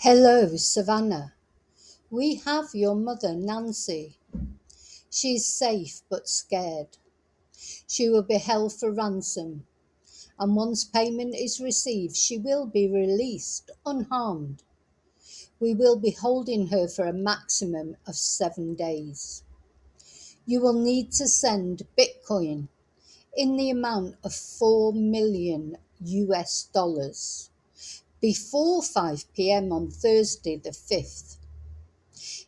Hello, Savannah. We have your mother, Nancy. She's safe but scared. She will be held for ransom, and once payment is received, she will be released unharmed. We will be holding her for a maximum of 7 days. You will need to send Bitcoin in the amount of 4 million US dollars before 5 p.m. on Thursday the 5th.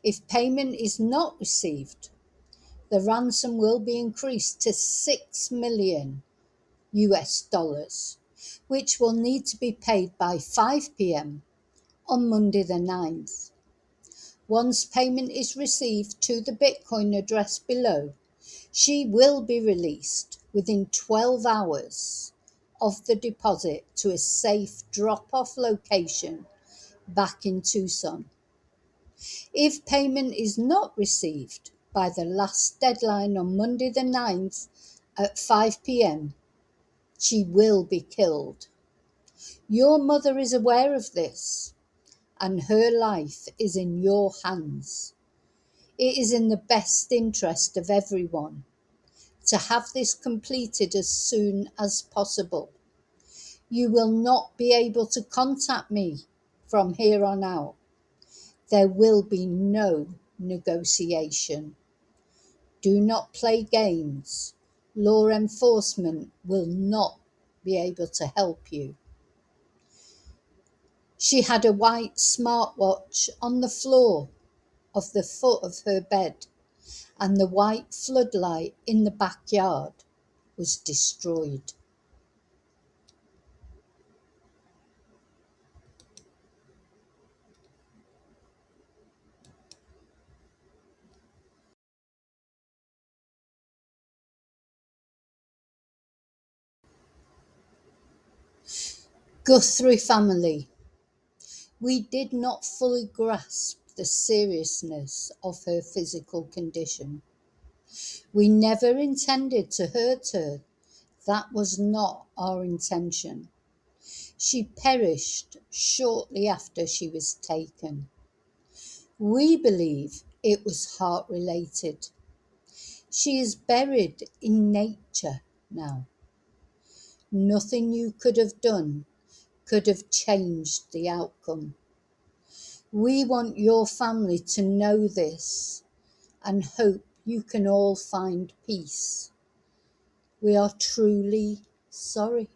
If payment is not received, the ransom will be increased to 6 million US dollars, which will need to be paid by 5 p.m. on Monday the 9th. Once payment is received to the Bitcoin address below, she will be released within 12 hours of the deposit to a safe drop-off location back in Tucson. If payment is not received by the last deadline on Monday the 9th at 5 p.m., she will be killed. Your mother is aware of this, and her life is in your hands. It is in the best interest of everyone to have this completed as soon as possible. You will not be able to contact me from here on out. There will be no negotiation. Do not play games. Law enforcement will not be able to help you. She had a white smartwatch on the floor of the foot of her bed, and the white floodlight in the backyard was destroyed. Guthrie family. We did not fully grasp the seriousness of her physical condition. We never intended to hurt her. That was not our intention. She perished shortly after she was taken. We believe it was heart-related. She is buried in nature now. Nothing you could have done could have changed the outcome. We want your family to know this and hope you can all find peace. We are truly sorry.